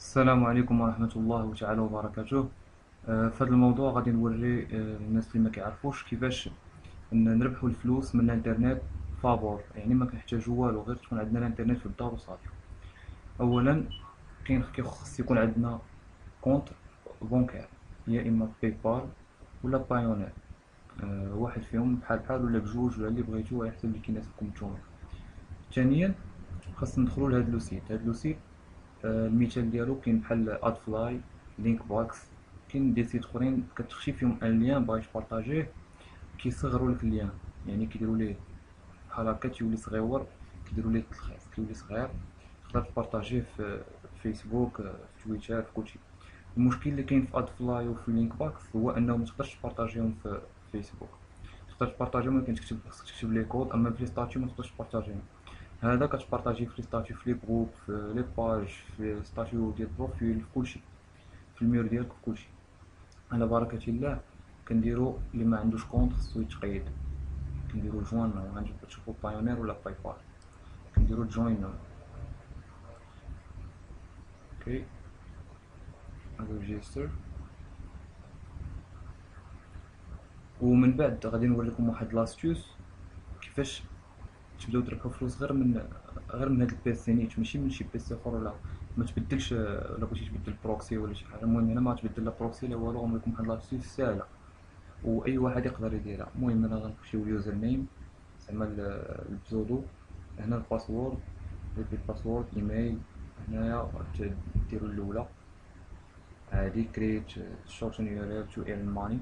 السلام عليكم ورحمة الله تعالى وبركاته. في هذا الموضوع غادي نوري الناس اللي ما كيعرفوش كيفاش نربحوا الفلوس من الانترنت فابور، يعني ما كنحتاجو والو غير تكون عندنا الانترنت في الدار وصافي. اولا خص يكون عندنا كونت بونكير، يا اما باي بال ولا بايونير. واحد فيهم بحال بحال ولا بجوج ولا اللي بغيتو على حسب اللي كيناسبكم نتوما. ثانيا خاص ندخلو لهاد لو سيت. المثال ديالو كاين بحال ادفلاي، لينك بوكس. كاين دي سيت اخرين كتخشي فيهم ان ليان باغي تبارطاجيه، كيصغروا لك الليان، يعني كيديروا ليه بحال هكا تيولي صغيور، كيديروا ليه تلخيص كيولي صغير. تقدر تبارطاجيه في فيسبوك، في تويتر، في كلشي. المشكل اللي كاين في ادفلاي وفي لينك بوكس هو انه ما تقدرش تبارطاجيهم في فيسبوك. تقدر تبارطاجيهم ولكن خصك تكتب لي كود، اما في لي ستاتيو ما تقدرش تبارطاجيهم. هذا كتبارطاجيه في لي ستاتيو، في لي جروب، في لي باج، في ستاتيو ديال البروفيل، في كلشي، في المير ديالك، في كلشي. على بركة الله كنديرو اللي ما عندوش كونت خصو يتقيد. كنديرو جوين، غنجيب تشوفو بايونير ولا باي بال. كنديرو جوين. اوكي، ريجيستر. ومن بعد غادي نوريكم واحد لاستيوس كيفاش تبداو تربحوا فلوس غير من هاد البيسي نيت، ماشي من شي بيسي اخر. ولا ما تبدلش، ولا بغيتي تبدل بروكسي ولا شي حاجه. المهم هنا ما تبدل لا بروكسي لا والو، غنوريكم واحد لاستيوس ساهله واي واحد يقدر يديرها. المهم هنا غنمشيو اليوزر نيم، زعما البسودو. هنا الباسورد، ريبيت باسورد، ايميل. هنايا ديروا الاولى عادي، كريت شورتن يو ار ال تو ايرن ماني.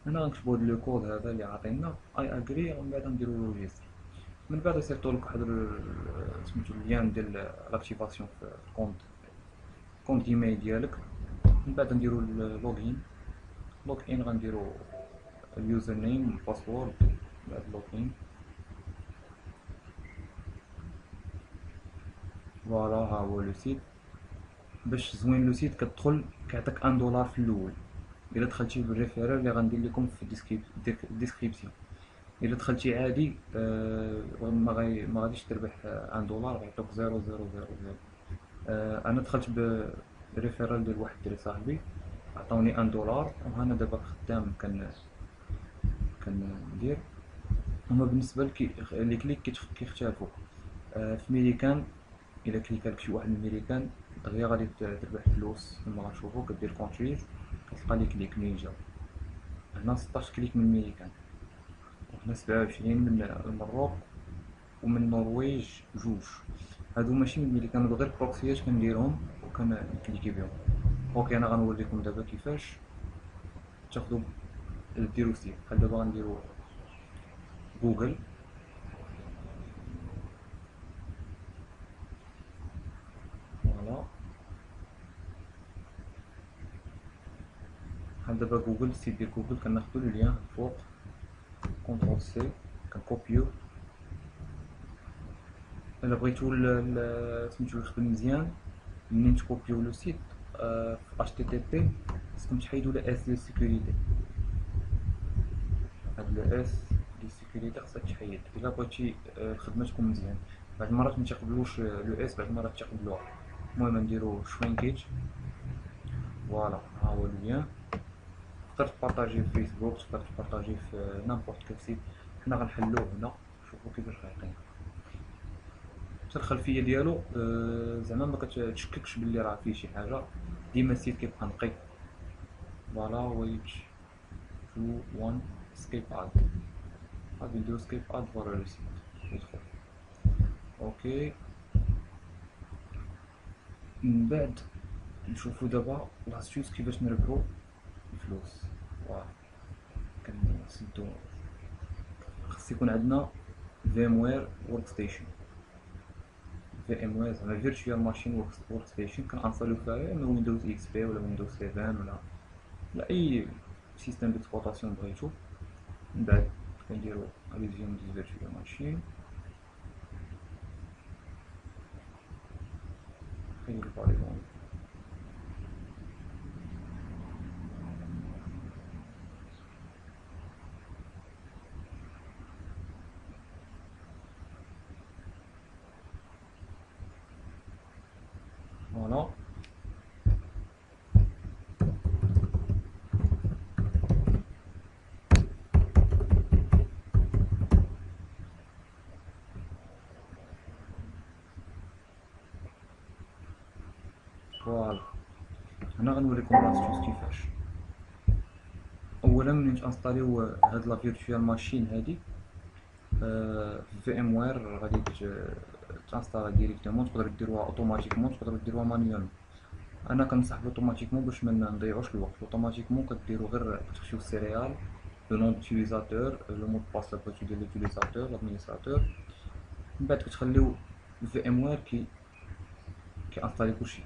هنا غنكتبو هاد لو كود هذا اللي عاطينا اي اجري، ومن بعد نديرو ريجيستر. من بعد يصيفطوا لك واحد سميتو اللين ديال لاكتيفاسيون في الكونت ايميل ديالك. من بعد نديرو اللوغين. لوغين غنديرو اليوزر نيم الباسورد، بعد لوغين. فوالا ها هو لو سيت. باش زوين لو سيت كتدخل كيعطيك ان دولار في الاول. الا دخلتي بالريفيرال اللي غندير لكم في الديسكريبسيون. الا دخلتي عادي ما غاديش تربح ان دولار، غيعطوك 0.000. انا دخلت بريفيرال ديال واحد الدري صاحبي، عطاوني ان دولار، وهنا دابا خدام كندير. هما بالنسبه لي كليك كيختلفوا. في ميريكان الا كليكا لك شي واحد من الميريكان دغيا غادي تربح فلوس. كما غتشوفو كدير كونتريز كتلقى لي كليك منين جاو. هنا 16 كليك من الميريكان، وهنا 27 من المروك، ومن النرويج جوج. هادو ماشي من الميريكان، هادو غير بروكسيات كنديرهم وكنكليكي بهم. اوكي انا غنوريكم دابا كيفاش تاخدو ديرو سيت. بحال دابا غنديرو جوجل. فوالا، بحال دابا جوجل، السيت ديال جوجل كناخدو لو ليان فوق، كونترول سي، كنكوبيو. الا بغيتو سميتو يخدم مزيان، منين تكوبيو لو سيت في اتش تي تي بي خصكم تحيدو الاس ديال السيكوريتي. هاد الاس ديال السيكوريتي خصك تحيد الا بغيتي الخدمه تكون مزيان. بعض المرات ما تيقبلوش لو اس، بعض المرات تيقبلوها. المهم نديرو شرينكيج. فوالا ها هو اللين. تقدر تبارطاجيه في فيسبوك، تقدر تبارطاجيه في نامبورط كيل سيت. حنا غنحلوه هنا، شوفو كيفاش غيعطينا. حتى الخلفيه ديالو زعما ما كتشككش بلي راه فيه شي حاجه، ديما السيت كيبقى نقي. فوالا ويت 2 1 سكيب اد. غادي نديرو سكيب اد فوالا لو سيت يدخل. اوكي، من بعد نشوفو دابا لاستيوس كيفاش نربحو الفلوس. فوالا كنسدو. خص يكون عندنا فيم وير ورك ستيشن. في ام وير زعما فيرتشوال ماشين ورك ستيشن كنانستاليو فيها يا اما ويندوز اكس بي ولا ويندوز 7 ولا اي سيستم ديكسبلوطاسيون بغيتو. من بعد كنديرو ريزيوم ديال فيرتشوال ماشين، كنديرو باريزون. فوالا فوالا. هنا غنوريكم لاستيوس كيفاش. اولا ملي تانستاليو هاد لا فيرتوال ماشين هادي في في ام وير غادي تانستالا ديريكتومون، تقدروا ديروها اوتوماتيكمون تقدروا ديروها مانيوالمون. انا كنصح اوتوماتيكمون باش ما نضيعوش الوقت. اوتوماتيكمون كديروا غير كتخشيو السيريال، لو نون ديوتيليزاتور، لو مود باس لابوتو ديال لوتيليزاتور لادمينستراتور، من بعد كتخليو في ام وير كي انستالي كلشي.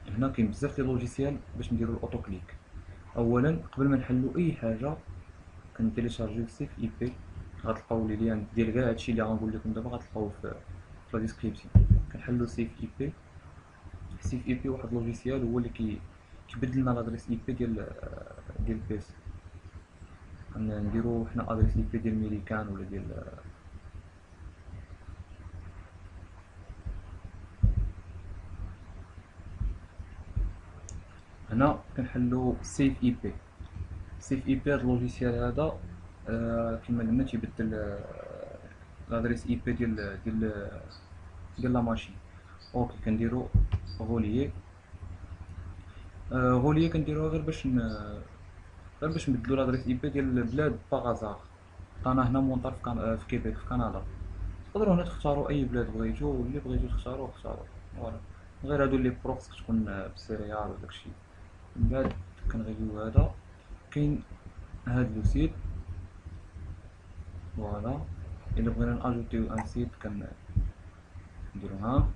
هنا كاين بزاف ديال لوجيسيال باش نديرو الاوتو كليك. اولا قبل ما نحلو اي حاجه كنتيليشارجيو سيف اي بي، غتلقاو لي ليان ديال كاع هادشي اللي غنقول لكم دابا غتلقاوه في لا ديسكريبسيون. كنحلو سيف اي بي. سيف اي بي واحد لوجيسيال هو اللي كيبدل لنا لادريس اي بي ديال البيسي. نديرو حنا ادريس اي بي ديال ميريكان ولا ديال هنا كنحلو سيف اي بي. سيف اي بي هاد اللوجيسيال هذا كما قلنا تيبدل لادريس اي بي ديال لا ماشين. اوكي كنديرو غوليي. غوليي كنديروها غير باش نبدلو لادريس اي بي ديال البلاد باغازار. انا هنا مونطار في كيبيك في كندا. تقدروا هنا تختاروا اي بلاد بغيتو، واللي بغيتو تختاروه اختاروا. فوالا غير هادو لي بروكس كتكون بالسيريال وداكشي. من بعد كنغيو هذا. كاين هاد لو سيت. فوالا الا بغينا ناجوتيو ان سيت كنديرو ها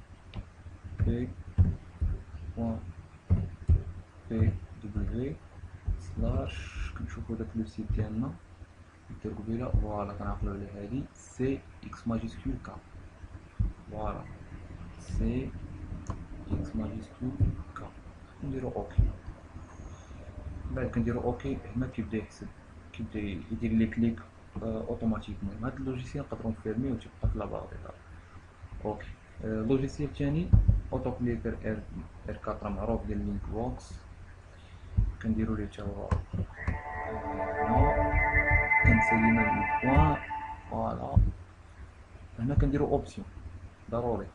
بي بوان بي دبليو سلاش كنشوفو داك لو سيت ديالنا ندير قبيله. فوالا كنعقلو على هادي سي اكس ماجيسكول كا. فوالا سي اكس ماجيسكول كا. نديرو اوكي. من بعد كنديرو اوكي. هنا كيبدا يحسب، كيبدا يدير لي كليك اوتوماتيكمون. هاد اللوجيسيال نقدرو نفيرميه و تيبقى في لاباغ ديالها. اوكي. اللوجيسيال الثاني اوتو كليكر ار 4 معروف ديال لينك بوكس. كنديرو ليه تا هو هنا كنسينا البوان. فوالا هنا كنديرو اوبسيون ضروري.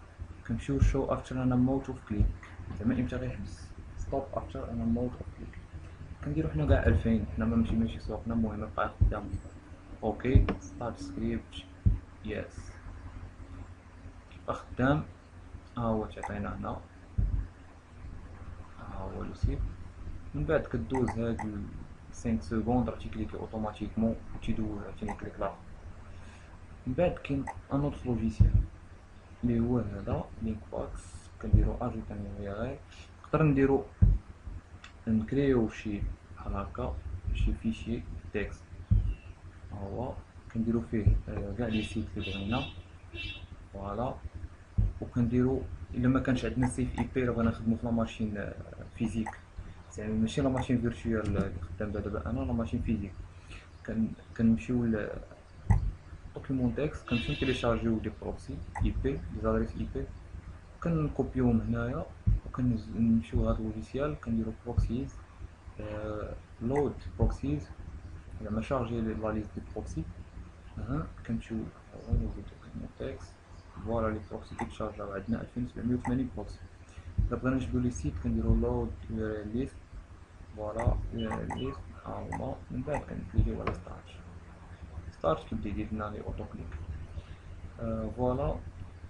كنمشيو شو افتر انا موت اوف كليك، زعما امتى غيحبس ستوب افتر انا موت اوف كليك. كنديرو حنا كاع 2000، حنا ماشي سوقنا، المهم يبقى خدام. اوكي ستارت سكريبت يس كيبقى خدام. ها هو تعطينا هنا، ها هو لو سيت. من بعد كدوز هاد 5 سكوند راه تيكليكي اوتوماتيكمون وتيدوز عاوتاني كليك لاخر. من بعد كاين ان اوتر لوجيسيال اللي هو هذا لينك بوكس. كنديرو اجوت ان غير نقدر نديرو نكريو شي بحال هكا شي فيشي تكست. ها هو كنديرو فيه كاع لي سيت اللي بغينا. فوالا وكنديرو الا ما كانش عندنا سيف اي بي راه بغينا نخدمو في لا ماشين فيزيك، زعما ماشي لا ماشين فيرتوال اللي خدام دابا انا، لا ماشين فيزيك. كنمشيو دوكيمون تكست، كنمشيو نتيليشارجيو دي بروكسي اي بي دي زادريس اي بي، كنكوبيوهم هنايا وكنمشيو هاد اللوجيسيال كنديرو بروكسيز لود بروكسيز، زعما شارجي لا ليست دي بروكسي. كنمشيو نوزو دوكيمون تكست. فوالا لي بروكسي كيتشارجاو عندنا 2780 بروكسي. الا بغينا نجبدو لي سيت كنديرو لود ليست. فوالا ليست ها هما. من بعد كنكليكيو على ستارت كيبدا يدير لنا لي اوتو كليك. فوالا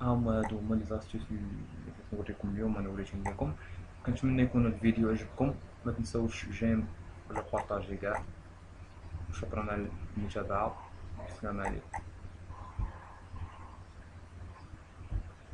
هادو هما لي زاستيوس اللي بغيت نوريكم اليوم، انا وريتهم لكم. كنتمنى يكون الفيديو عجبكم، ما تنساوش جيم ولا بارطاجي كاع. شكرا على المتابعة، السلام عليكم.